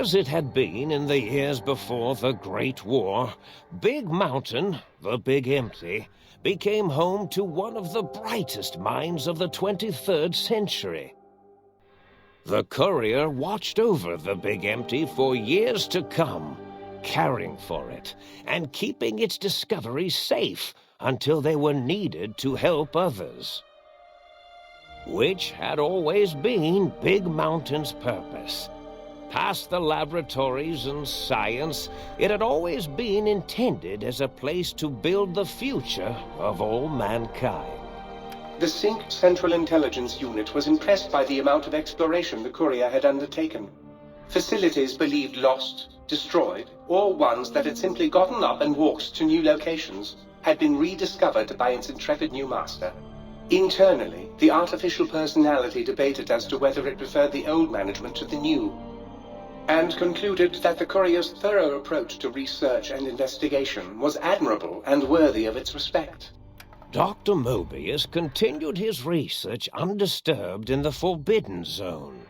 As it had been in the years before the Great War, Big Mountain, the Big Empty, became home to one of the brightest minds of the 23rd century. The courier watched over the Big Empty for years to come, caring for it and keeping its discoveries safe until they were needed to help others. Which had always been Big Mountain's purpose. Past the laboratories and science, it had always been intended as a place to build the future of all mankind. The Sync Central Intelligence Unit was impressed by the amount of exploration the courier had undertaken. Facilities believed lost, destroyed, or ones that had simply gotten up and walked to new locations had been rediscovered by its intrepid new master. Internally, the artificial personality debated as to whether it preferred the old management to the new, and concluded that the courier's thorough approach to research and investigation was admirable and worthy of its respect. Dr. Mobius continued his research undisturbed in the Forbidden Zone.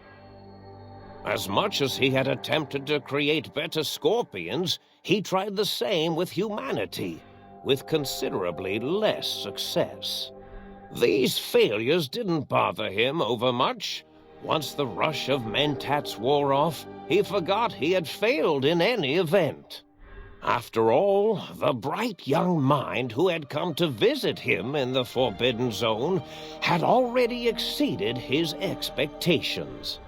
As much as he had attempted to create better scorpions, he tried the same with humanity, with considerably less success. These failures didn't bother him overmuch. Once the rush of mentats wore off, he forgot he had failed in any event. After all, the bright young mind who had come to visit him in the Forbidden Zone had already exceeded his expectations.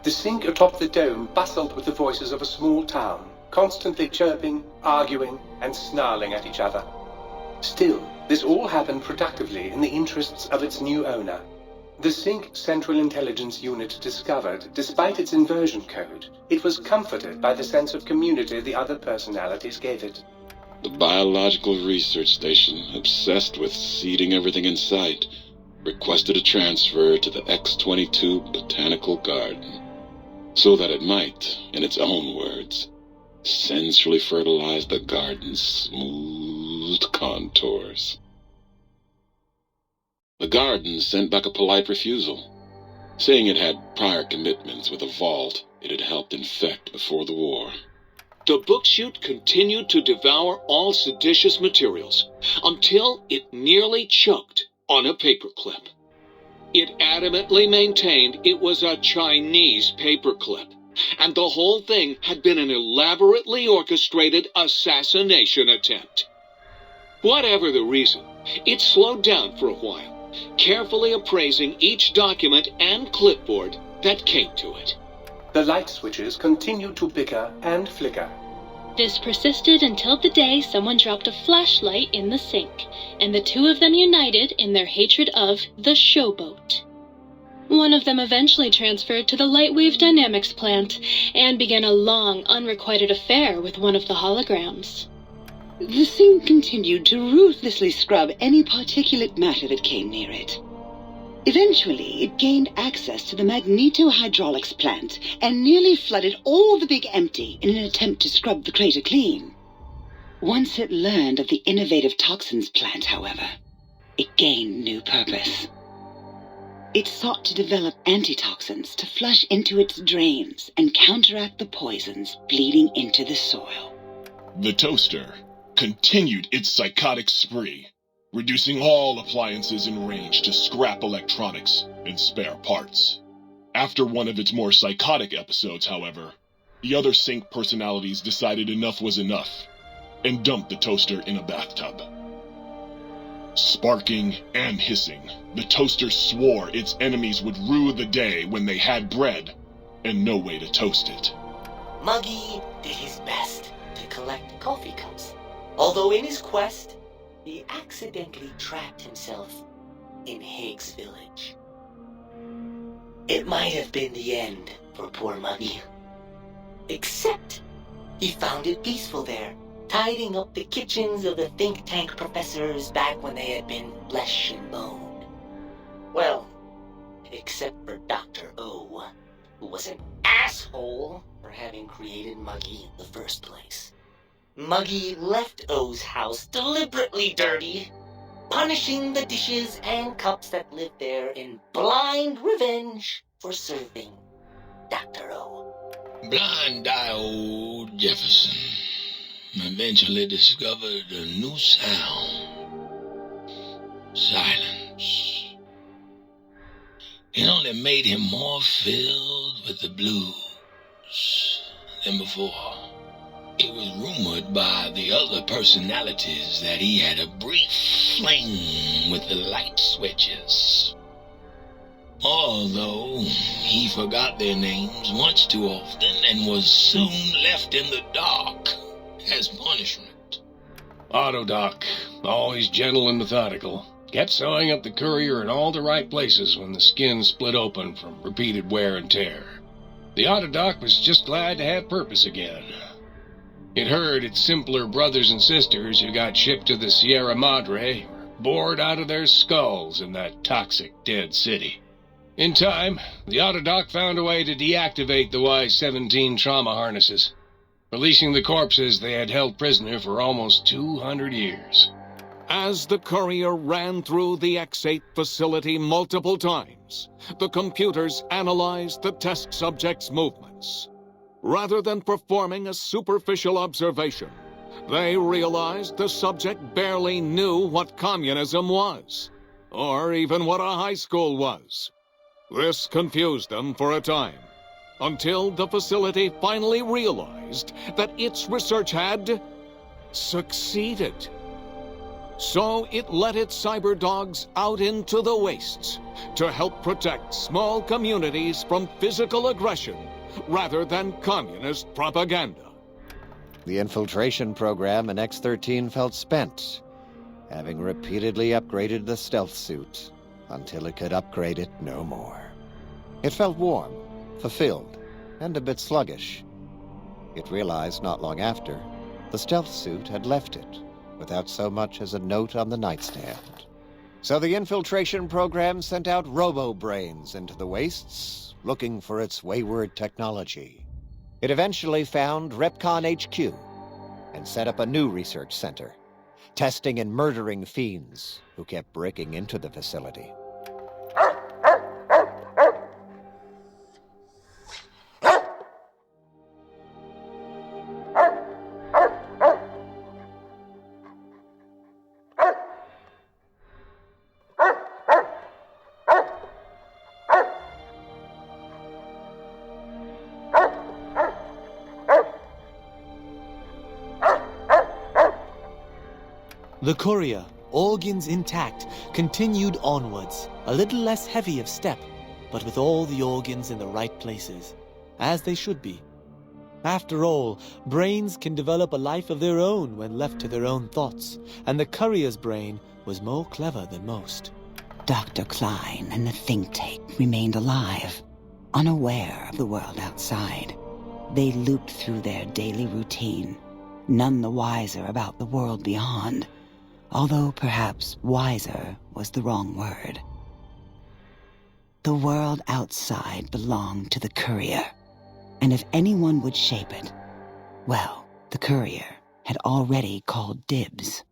The Sync atop the dome bustled with the voices of a small town, constantly chirping, arguing, and snarling at each other. Still, this all happened productively in the interests of its new owner. The Sync Central Intelligence Unit discovered, despite its inversion code, it was comforted by the sense of community the other personalities gave it. The Biological Research Station, obsessed with seeding everything in sight, requested a transfer to the X-22 Botanical Garden, so that it might, in its own words, sensually fertilize the garden's smooth contours. The garden sent back a polite refusal, saying it had prior commitments with a vault it had helped infect before the war. The book chute continued to devour all seditious materials until it nearly choked on a paperclip. It adamantly maintained it was a Chinese paperclip, and the whole thing had been an elaborately orchestrated assassination attempt. Whatever the reason, it slowed down for a while, carefully appraising each document and clipboard that came to it. The light switches continued to bicker and flicker. This persisted until the day someone dropped a flashlight in the sink, and the two of them united in their hatred of the showboat. One of them eventually transferred to the Lightwave Dynamics plant and began a long, unrequited affair with one of the holograms. The Sync continued to ruthlessly scrub any particulate matter that came near it. Eventually, it gained access to the magnetohydraulics plant and nearly flooded all the Big Empty in an attempt to scrub the crater clean. Once it learned of the innovative toxins plant, however, it gained new purpose. It sought to develop antitoxins to flush into its drains and counteract the poisons bleeding into the soil. The toaster continued its psychotic spree, reducing all appliances in range to scrap electronics and spare parts. After one of its more psychotic episodes, however, the other Sync personalities decided enough was enough and dumped the toaster in a bathtub. Sparking and hissing, the toaster swore its enemies would rue the day when they had bread and no way to toast it. Muggy did his best to collect coffee cups, although in his quest, he accidentally trapped himself in Higgs Village. It might have been the end for poor Muggy. Except he found it peaceful there, tidying up the kitchens of the think tank professors back when they had been flesh and bone. Well, except for Dr. O, who was an asshole for having created Muggy in the first place. Muggy left O's house deliberately dirty, punishing the dishes and cups that lived there in blind revenge for serving Dr. O. Blind-eye old Jefferson eventually discovered a new sound. Silence. It only made him more filled with the blues than before. It was rumored by the other personalities that he had a brief fling with the light switches. Although he forgot their names much too often and was soon left in the dark as punishment. Autodoc, always gentle and methodical, kept sewing up the courier in all the right places when the skin split open from repeated wear and tear. The Autodoc was just glad to have purpose again. It heard its simpler brothers and sisters who got shipped to the Sierra Madre were bored out of their skulls in that toxic dead city. In time, the Autodoc found a way to deactivate the Y-17 trauma harnesses, releasing the corpses they had held prisoner for almost 200 years. As the courier ran through the X-8 facility multiple times, the computers analyzed the test subject's movements. Rather than performing a superficial observation, they realized the subject barely knew what communism was, or even what a high school was. This confused them for a time, until the facility finally realized that its research had succeeded. So it let its cyber dogs out into the wastes to help protect small communities from physical aggression rather than communist propaganda. The infiltration program in X-13 felt spent, having repeatedly upgraded the stealth suit until it could upgrade it no more. It felt warm, fulfilled, and a bit sluggish. It realized not long after the stealth suit had left it without so much as a note on the nightstand. So the infiltration program sent out robo-brains into the wastes, looking for its wayward technology. It eventually found Repcon HQ and set up a new research center, testing and murdering fiends who kept breaking into the facility. The courier, organs intact, continued onwards, a little less heavy of step, but with all the organs in the right places, as they should be. After all, brains can develop a life of their own when left to their own thoughts, and the courier's brain was more clever than most. Dr. Klein and the think tank remained alive, unaware of the world outside. They looped through their daily routine, none the wiser about the world beyond, although perhaps wiser was the wrong word. The world outside belonged to the courier, and if anyone would shape it, well, the courier had already called dibs.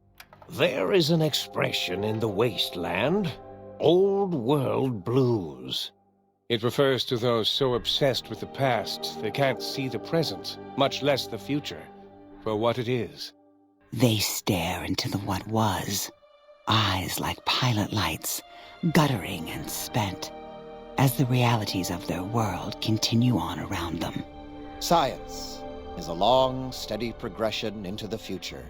There is an expression in the wasteland, old world blues. It refers to those so obsessed with the past they can't see the present, much less the future, for what it is. They stare into the what was, eyes like pilot lights, guttering and spent, as the realities of their world continue on around them. Science is a long, steady progression into the future.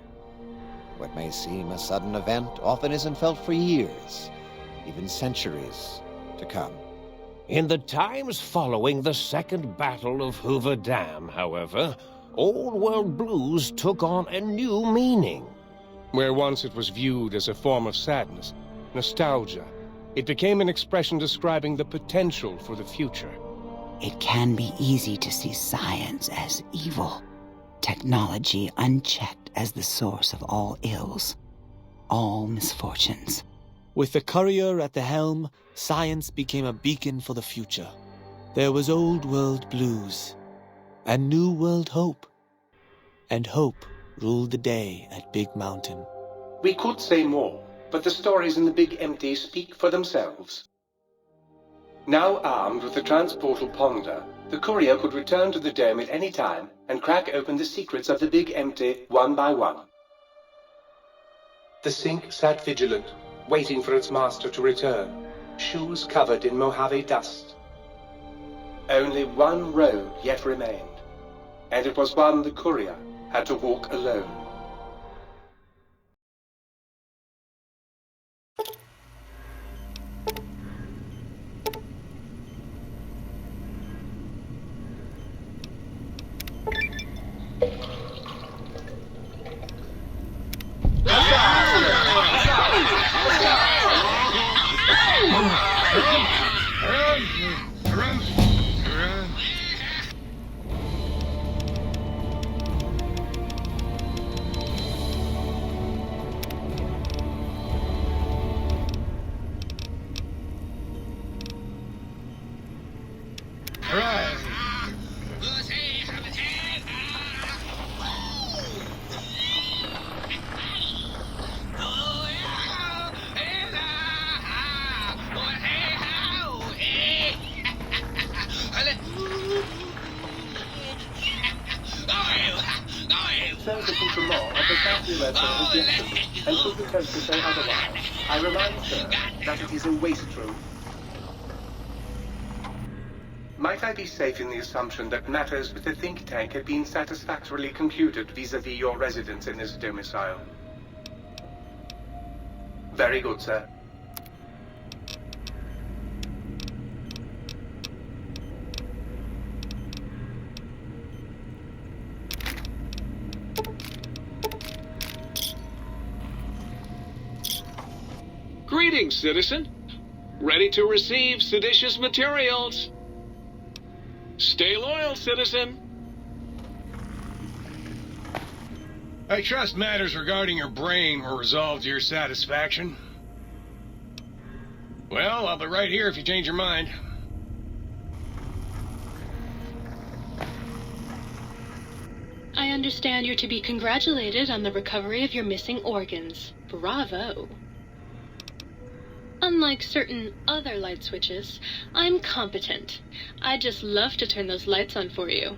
What may seem a sudden event often isn't felt for years, even centuries to come. In the times following the Second Battle of Hoover Dam, however, Old World Blues took on a new meaning. Where once it was viewed as a form of sadness, nostalgia, it became an expression describing the potential for the future. It can be easy to see science as evil, technology unchecked as the source of all ills, all misfortunes. With the courier at the helm, science became a beacon for the future. There was old world blues, and new world hope. And hope ruled the day at Big Mountain. We could say more, but the stories in the Big Empty speak for themselves. Now armed with the transportal ponder, the courier could return to the dome at any time and crack open the secrets of the Big Empty one by one. The sink sat vigilant, waiting for its master to return, shoes covered in Mojave dust. Only one road yet remained, and it was one the courier had to walk alone. So the accoutrement of the Catholic restaurant was different, and should pretend to say otherwise, I remind sir that it is a waste room. Might I be safe in the assumption that matters with the think tank have been satisfactorily concluded vis-à-vis your residence in this domicile? Very good, sir. Greetings, citizen. Ready to receive seditious materials. Stay loyal, citizen. I trust matters regarding your brain were resolved to your satisfaction. Well, I'll be right here if you change your mind. I understand you're to be congratulated on the recovery of your missing organs. Bravo. Unlike certain other light switches, I'm competent. I'd just love to turn those lights on for you.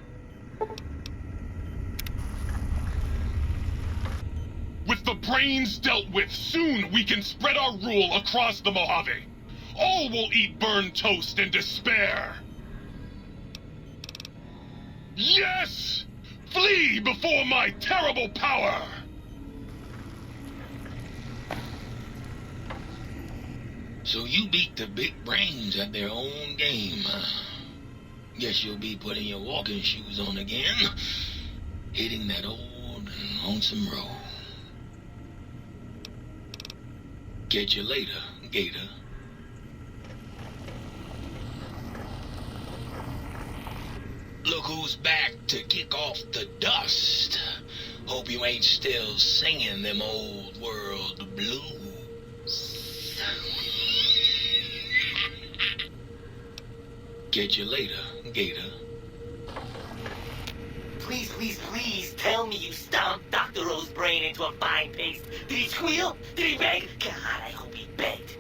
With the brains dealt with, soon we can spread our rule across the Mojave. All will eat burned toast in despair. Yes! Flee before my terrible power! So you beat the big brains at their own game, huh? Guess you'll be putting your walking shoes on again, hitting that old lonesome road. Catch you later, Gator. Look who's back to kick off the dust. Hope you ain't still singing them old world blues. Catch you later, Gator. Please, please, please tell me you stomped Dr. O's brain into a fine paste. Did he squeal? Did he beg? God, I hope he begged.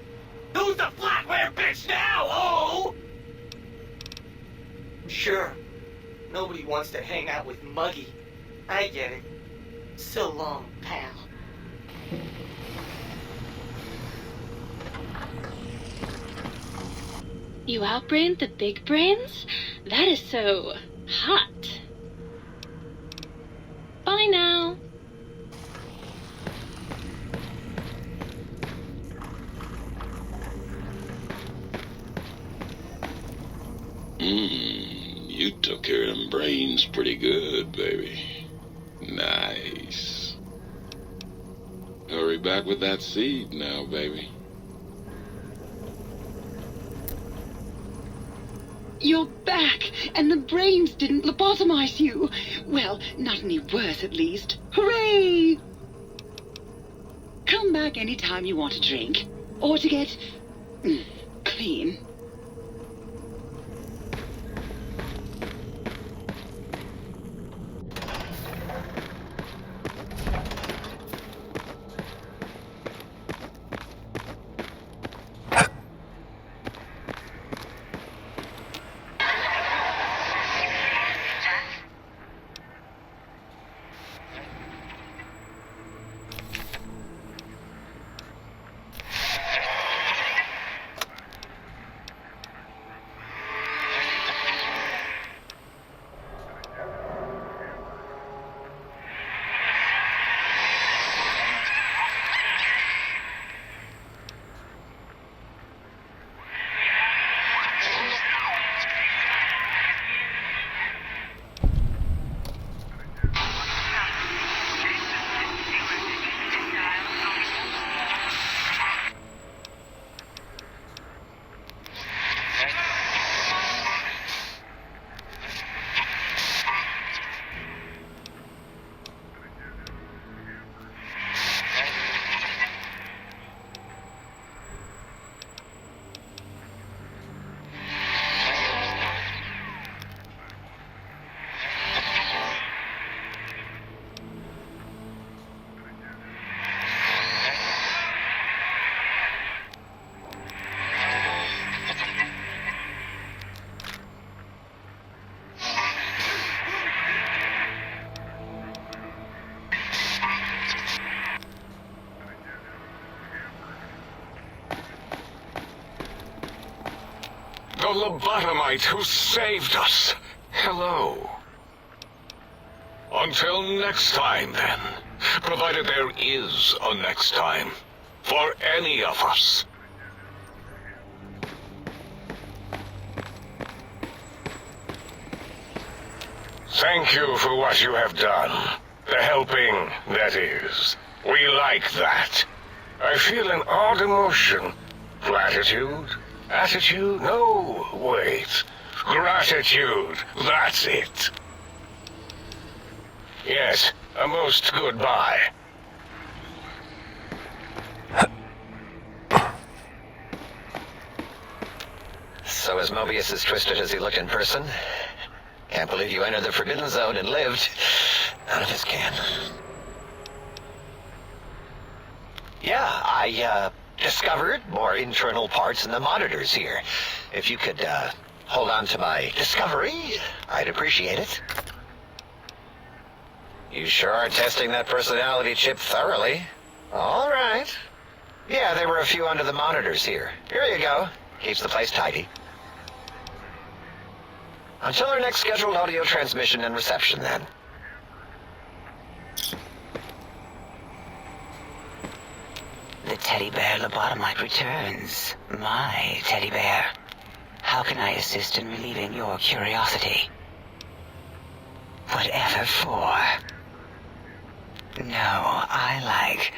Who's the flatware bitch now, oh? Sure. Nobody wants to hang out with Muggy. I get it. So long, pal. You outbrained the big brains? That is so hot. Bye now. You took care of them brains pretty good, baby. Nice. Hurry back with that seed now, baby. You're back, and the brains didn't lobotomize you. Well, not any worse, at least. Hooray! Come back anytime you want a drink, or to get clean. lobotomite who saved us. Hello. Until next time, then. Provided there is a next time. For any of us. Thank you for what you have done. The helping, that is. We like that. I feel an odd emotion. Gratitude? Attitude? No, wait. Gratitude. That's it. Yes, a most goodbye. So is Mobius as twisted as he looked in person? Can't believe you entered the Forbidden Zone and lived. None of us can. Yeah, I, discovered more internal parts in the monitors here. If you could, hold on to my discovery, I'd appreciate it. You sure are testing that personality chip thoroughly. All right. Yeah, there were a few under the monitors here. Here you go. Keeps the place tidy. Until our next scheduled audio transmission and reception, then. The teddy bear lobotomite returns. My teddy bear. How can I assist in relieving your curiosity? Whatever for. No, I like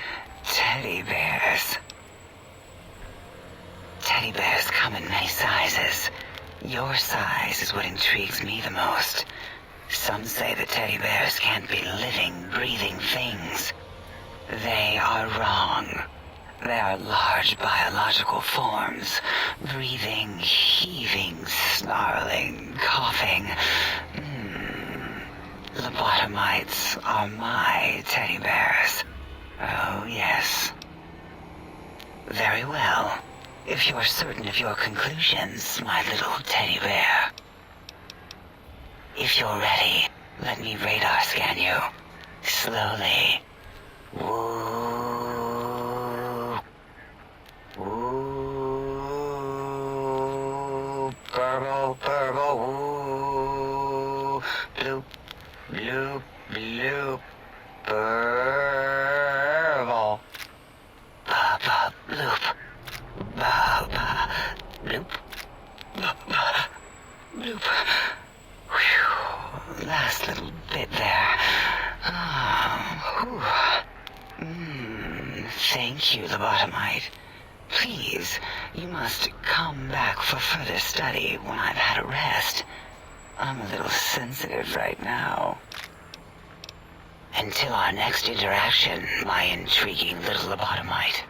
teddy bears. Teddy bears come in many sizes. Your size is what intrigues me the most. Some say that teddy bears can't be living, breathing things. They are wrong. They are large biological forms. Breathing, heaving, snarling, coughing. Lobotomites are my teddy bears. Oh, yes. Very well. If you're certain of your conclusions, my little teddy bear. If you're ready, let me radar scan you. Slowly. Woo. Woo. Purple, purple, woo. Bloop, bloop, bloop. Purple. Ba-ba, bloop. Ba-ba, bloop. Ba-ba, bloop. Whew. Last little bit there. Thank you, lobotomite. Please, you must come back for further study when I've had a rest. I'm a little sensitive right now. Until our next interaction, my intriguing little lobotomite.